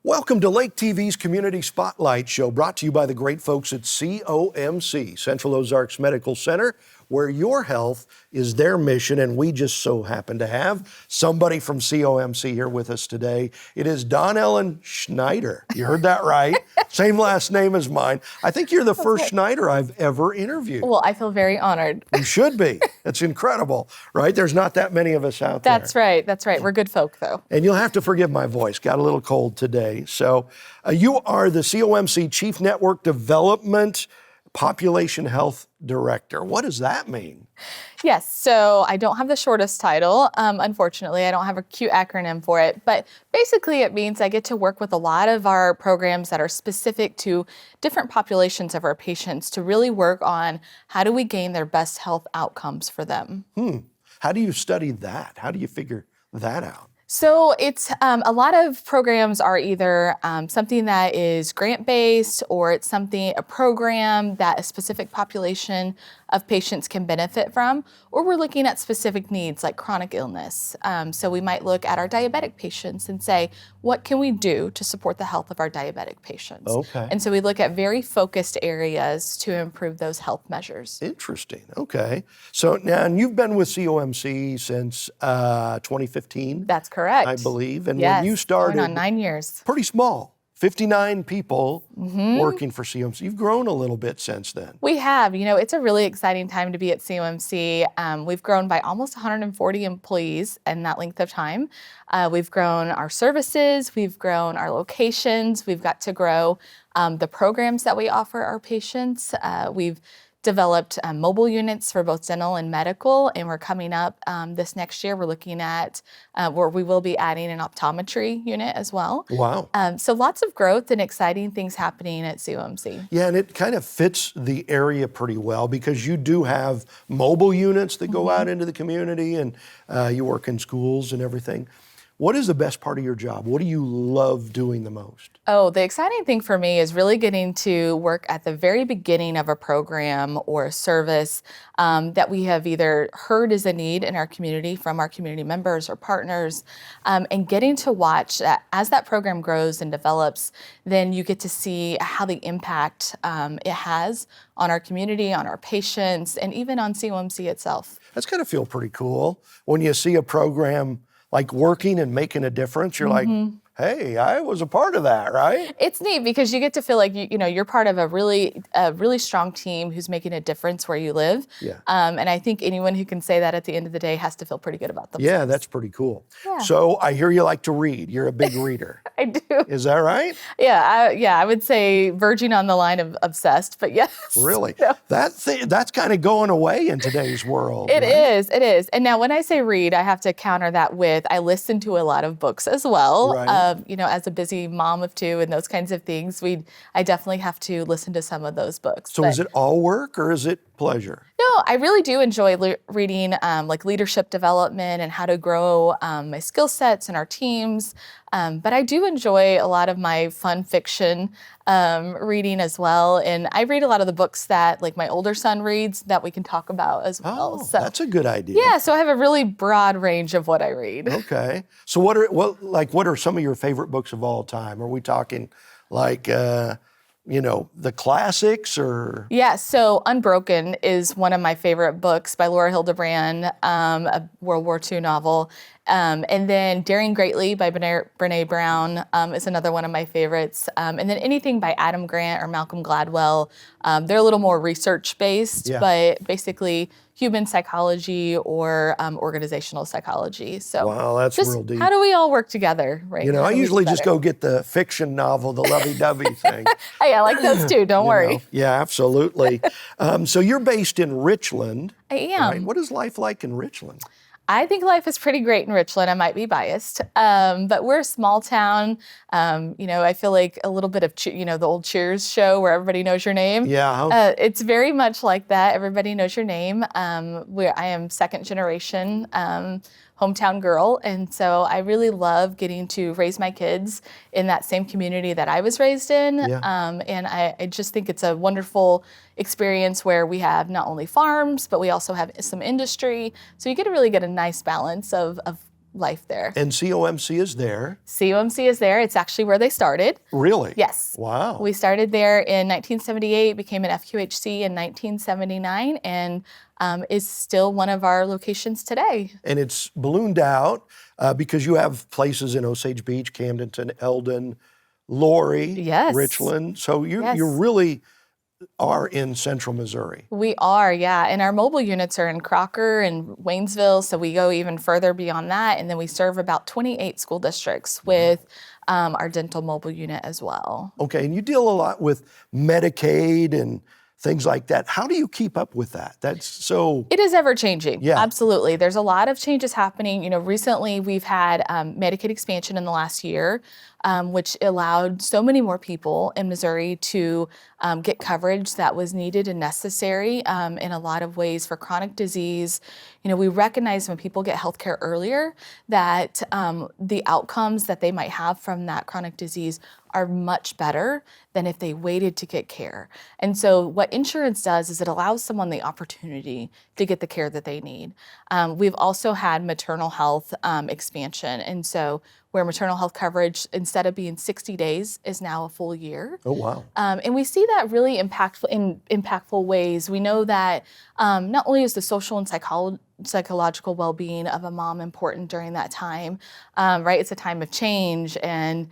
Welcome to Lake TV's Community Spotlight Show, brought to you by the great folks at COMC, Central Ozarks Medical Center, where your health is their mission, and we just so happen to have somebody from COMC here with us today. It is DawnElyn Schneider. You heard that right. Same last name as mine. I think you're the first Schneider I've ever interviewed. Well, I feel very honored. You should be. It's incredible, right? There's not that many of us out there. That's right. That's right. We're good folk, though. And you'll have to forgive my voice. Got a little cold today. So you are the COMC Chief Network Development Population Health Director. What does that mean? Yes, so I don't have the shortest title. Unfortunately, I don't have a cute acronym for it, but basically it means I get to work with a lot of our programs that are specific to different populations of our patients to really work on how do we gain their best health outcomes for them. How do you study that? How do you figure that out? So it's a lot of programs are either something that is grant-based, or it's a program that a specific population of patients can benefit from, or we're looking at specific needs like chronic illness. So we might look at our diabetic patients and say, what can we do to support the health of our diabetic patients? Okay. And so we look at very focused areas to improve those health measures. Interesting. Okay. So now, and you've been with COMC since 2015? That's correct. I believe. And yes, when you started, going on 9 years. Pretty small, 59 people working for COMC. You've grown a little bit since then. We have. You know, it's a really exciting time to be at COMC. We've grown by almost 140 employees in that length of time. We've grown our services. We've grown our locations. We've got to grow the programs that we offer our patients. We've developed mobile units for both dental and medical, and we're coming up this next year. We're looking at where we will be adding an optometry unit as well. Wow. So lots of growth and exciting things happening at COMC. Yeah, and it kind of fits the area pretty well because you do have mobile units that go out into the community, and you work in schools and everything. What is the best part of your job? What do you love doing the most? Oh, the exciting thing for me is really getting to work at the very beginning of a program or a service that we have either heard is a need in our community from our community members or partners, and getting to watch that as that program grows and develops, then you get to see how the impact it has on our community, on our patients, and even on COMC itself. That's got to feel pretty cool when you see a program like working and making a difference. You're like, hey, I was a part of that, right? It's neat because you get to feel like you're part of a really strong team who's making a difference where you live. Yeah. And I think anyone who can say that at the end of the day has to feel pretty good about themselves. Yeah, that's pretty cool. Yeah. So I hear you like to read. You're a big reader. I do. Is that right? Yeah, I would say verging on the line of obsessed, but yes. Really? No. That's kind of going away in today's world. It is. And now when I say read, I have to counter that with I listen to a lot of books as well. Right. As a busy mom of two and those kinds of things, I definitely have to listen to some of those books. So is it all work or is it pleasure? No, I really do enjoy reading like leadership development and how to grow my skill sets and our teams. But I do enjoy a lot of my fun fiction reading as well. And I read a lot of the books that like my older son reads that we can talk about as well. Oh, so that's a good idea. Yeah, so I have a really broad range of what I read. Okay. So what are some of your favorite books of all time? Are we talking like the classics or? Yeah, so Unbroken is one of my favorite books by Laura Hildebrand, a World War II novel. And then Daring Greatly by Brene Brown is another one of my favorites. And then anything by Adam Grant or Malcolm Gladwell, they're a little more research-based, but basically human psychology or organizational psychology. So wow, that's just real deep. How do we all work together, right? I usually just go get the fiction novel, the lovey-dovey thing. Hey, I like those too, don't worry. Yeah, absolutely. So you're based in Richland. I am. Right? What is life like in Richland? I think life is pretty great in Richland. I might be biased, but we're a small town. I feel like a little bit of, the old Cheers show where everybody knows your name. Yeah. It's very much like that. Everybody knows your name. I am second generation hometown girl, and so I really love getting to raise my kids in that same community that I was raised in. And I just think it's a wonderful experience where we have not only farms, but we also have some industry. So you get to really get a nice balance of life there. And COMC is there. COMC is there. It's actually where they started. Really? Yes. Wow. We started there in 1978, became an FQHC in 1979, and is still one of our locations today. And it's ballooned out because you have places in Osage Beach, Camdenton, Eldon, Laurie, Yes. Richland. So you Yes. really are in central Missouri. We are, yeah. And our mobile units are in Crocker and Waynesville, so we go even further beyond that. And then we serve about 28 school districts with our dental mobile unit as well. Okay, and you deal a lot with Medicaid and things like that. How do you keep up with that? That's so... It is ever changing. Yeah. Absolutely. There's a lot of changes happening. Recently we've had Medicaid expansion in the last year, which allowed so many more people in Missouri to get coverage that was needed and necessary in a lot of ways for chronic disease. We recognize when people get healthcare earlier that the outcomes that they might have from that chronic disease are much better than if they waited to get care. And so what insurance does is it allows someone the opportunity to get the care that they need. We've also had maternal health expansion. And so where maternal health coverage, instead of being 60 days, is now a full year. Oh, wow. And we see that really impactful ways. We know that not only is the social and psychological well-being of a mom important during that time, right? It's a time of change and,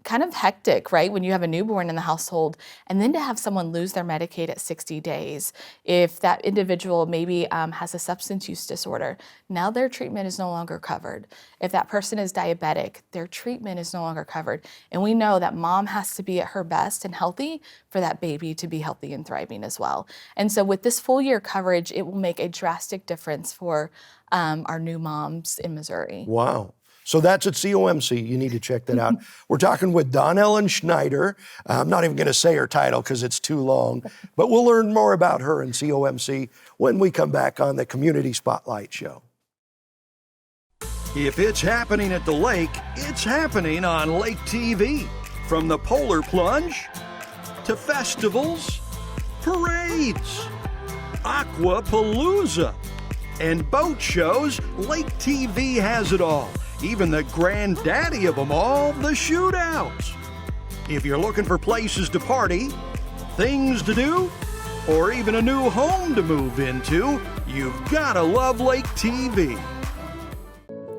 kind of hectic, right? When you have a newborn in the household, and then to have someone lose their Medicaid at 60 days, if that individual maybe has a substance use disorder, now their treatment is no longer covered. If that person is diabetic, their treatment is no longer covered. And we know that mom has to be at her best and healthy for that baby to be healthy and thriving as well. And so with this full year coverage, it will make a drastic difference for our new moms in Missouri. Wow. So that's at COMC. You need to check that out. We're talking with DawnElyn Schneider. I'm not even going to say her title because it's too long, but we'll learn more about her and COMC when we come back on the Community Spotlight Show. If it's happening at the lake, it's happening on Lake TV. From the polar plunge to festivals, parades, aquapalooza, and boat shows, Lake TV has it all. Even the granddaddy of them all, the shootouts. If you're looking for places to party, things to do, or even a new home to move into, you've gotta love Lake TV.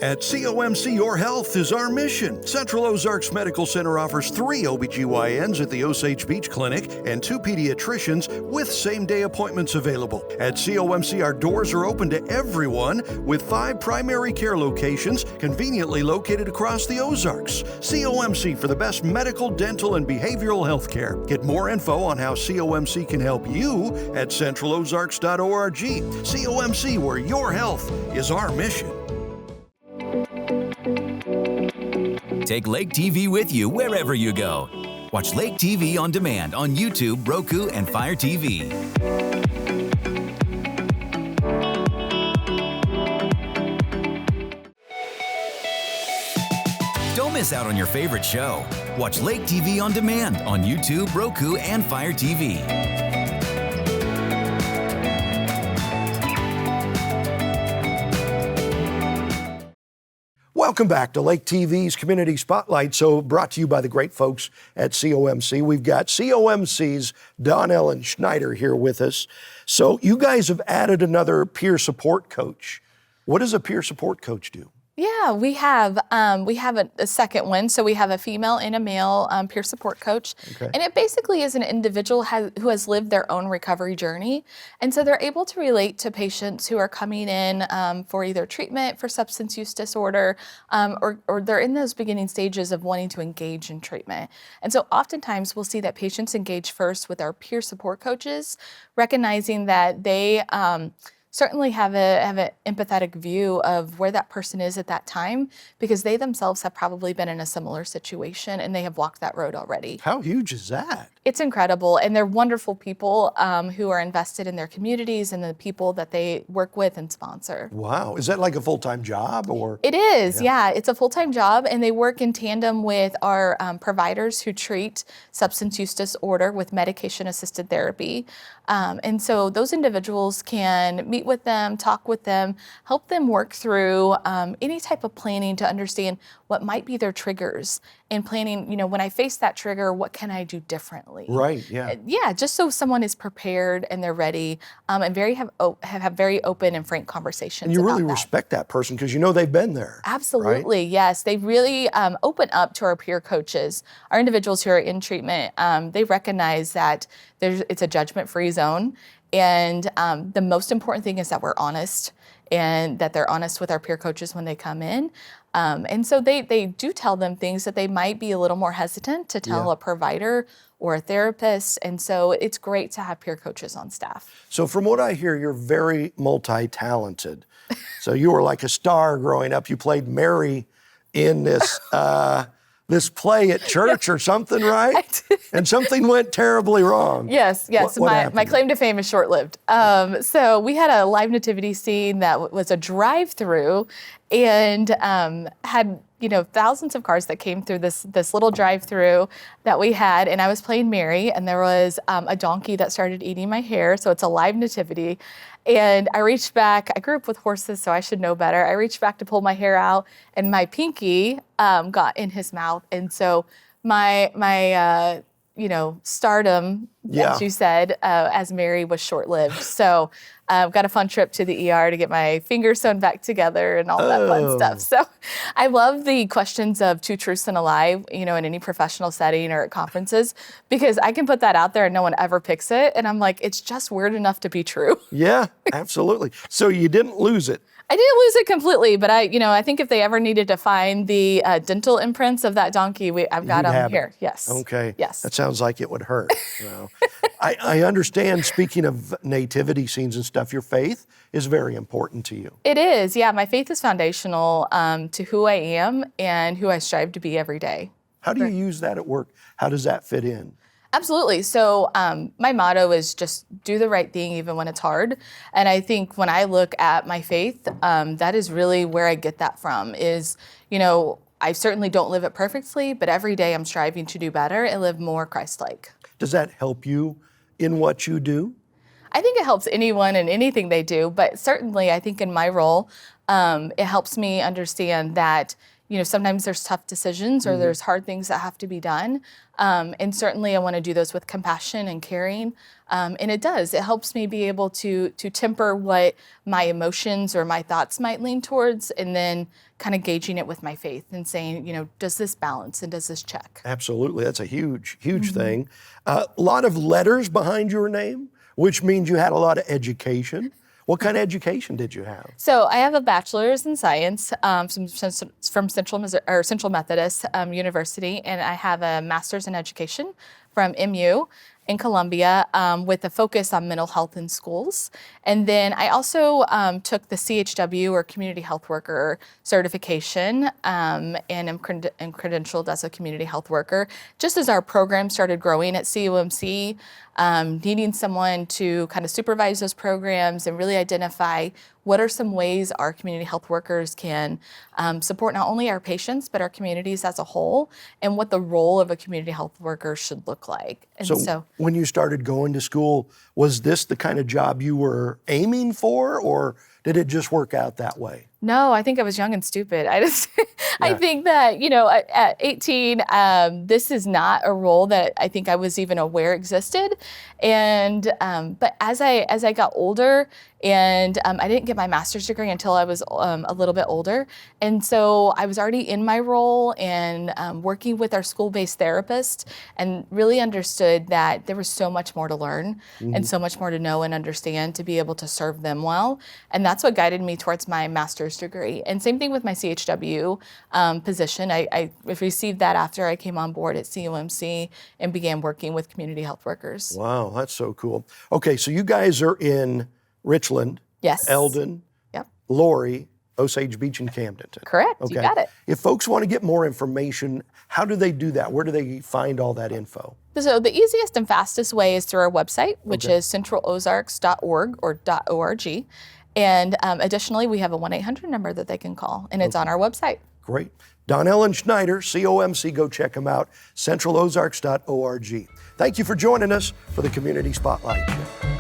At COMC, your health is our mission. Central Ozarks Medical Center offers 3 OBGYNs at the Osage Beach Clinic and 2 pediatricians with same-day appointments available. At COMC, our doors are open to everyone with 5 primary care locations conveniently located across the Ozarks. COMC for the best medical, dental, and behavioral health care. Get more info on how COMC can help you at centralozarks.org. COMC, where your health is our mission. Take Lake TV with you wherever you go. Watch Lake TV on demand on YouTube, Roku, and Fire TV. Don't miss out on your favorite show. Watch Lake TV on demand on YouTube, Roku, and Fire TV. Welcome back to Lake TV's Community Spotlight, brought to you by the great folks at COMC. We've got COMC's DawnElyn Schneider here with us. So you guys have added another peer support coach. What does a peer support coach do? Yeah, we have a second one. So we have a female and a male peer support coach. Okay. And it basically is an individual who has lived their own recovery journey. And so they're able to relate to patients who are coming in for either treatment for substance use disorder, or they're in those beginning stages of wanting to engage in treatment. And so oftentimes we'll see that patients engage first with our peer support coaches, recognizing that they certainly have an empathetic view of where that person is at that time, because they themselves have probably been in a similar situation and they have walked that road already. How huge is that? It's incredible, and they're wonderful people who are invested in their communities and the people that they work with and sponsor. Wow, is that like a full-time job or? It is, yeah. It's a full-time job, and they work in tandem with our providers who treat substance use disorder with medication-assisted therapy. And so those individuals can meet with them, talk with them, help them work through any type of planning to understand what might be their triggers, and planning, when I face that trigger, what can I do differently? Right, yeah. Yeah, just so someone is prepared and they're ready, and have very open and frank conversations. And you really about that. respect that person because you know they've been there. Absolutely, right? yes. They really open up to our peer coaches, our individuals who are in treatment. They recognize that it's a judgment-free zone, and the most important thing is that we're honest, and that they're honest with our peer coaches when they come in. And so they do tell them things that they might be a little more hesitant to tell a provider or a therapist. And so it's great to have peer coaches on staff. So from what I hear, you're very multi-talented. So you were like a star growing up. You played Mary in this this play at church or something, right? I did. And something went terribly wrong. Yes. What happened? My claim to fame is short-lived. So we had a live nativity scene that was a drive-through, and had thousands of cars that came through this little drive-through that we had, and I was playing Mary, and there was a donkey that started eating my hair. So it's a live nativity, and I reached back. I grew up with horses, so I should know better. I reached back to pull my hair out, and my pinky got in his mouth, and so my stardom, as you said, as Mary, was short-lived. So got a fun trip to the ER to get my fingers sewn back together and all that fun stuff. So I love the questions of two truths and a lie, in any professional setting or at conferences, because I can put that out there and no one ever picks it. And I'm like, it's just weird enough to be true. Yeah, absolutely. So you didn't lose it. I didn't lose it completely, but I think if they ever needed to find the dental imprints of that donkey, I've got them here. Yes. Okay. Yes. That sounds like it would hurt. I understand, speaking of nativity scenes and stuff, your faith is very important to you. It is. Yeah. My faith is foundational to who I am and who I strive to be every day. How do you use that at work? How does that fit in? Absolutely. So my motto is just do the right thing even when it's hard. And I think when I look at my faith, that is really where I get that from is, I certainly don't live it perfectly, but every day I'm striving to do better and live more Christ-like. Does that help you in what you do? I think it helps anyone in anything they do, but certainly I think in my role, it helps me understand that sometimes there's tough decisions or there's hard things that have to be done. And certainly I want to do those with compassion and caring. And it does. It helps me be able to temper what my emotions or my thoughts might lean towards, and then kind of gauging it with my faith and saying, does this balance and does this check? Absolutely. That's a huge, huge thing. A lot of letters behind your name, which means you had a lot of education. What kind of education did you have? So I have a bachelor's in science from Central Methodist University, and I have a master's in education from MU in Columbia with a focus on mental health in schools. And then I also took the CHW, or Community Health Worker certification, and am credentialed as a community health worker. Just as our program started growing at COMC, needing someone to kind of supervise those programs and really identify what are some ways our community health workers can support not only our patients, but our communities as a whole, and what the role of a community health worker should look like. And so when you started going to school, was this the kind of job you were aiming for, or did it just work out that way? No, I think I was young and stupid. I think that, at 18, this is not a role that I think I was even aware existed. And, but as I got older, and I didn't get my master's degree until I was a little bit older. And so I was already in my role and working with our school-based therapist, and really understood that there was so much more to learn and so much more to know and understand to be able to serve them well. And that's what guided me towards my master's degree. And same thing with my CHW position. I received that after I came on board at COMC and began working with community health workers. Wow, that's so cool. Okay, so you guys are in Richland, Yes. Eldon, Yep. Lori, Osage Beach, and Camdenton. Correct. Okay. You got it. If folks want to get more information, how do they do that? Where do they find all that info? So the easiest and fastest way is through our website, which is centralozarks.org or .org. And additionally, we have a 1-800 number that they can call, and it's on our website. Great. DawnElyn Schneider, COMC, go check them out, centralozarks.org. Thank you for joining us for the Community Spotlight Show.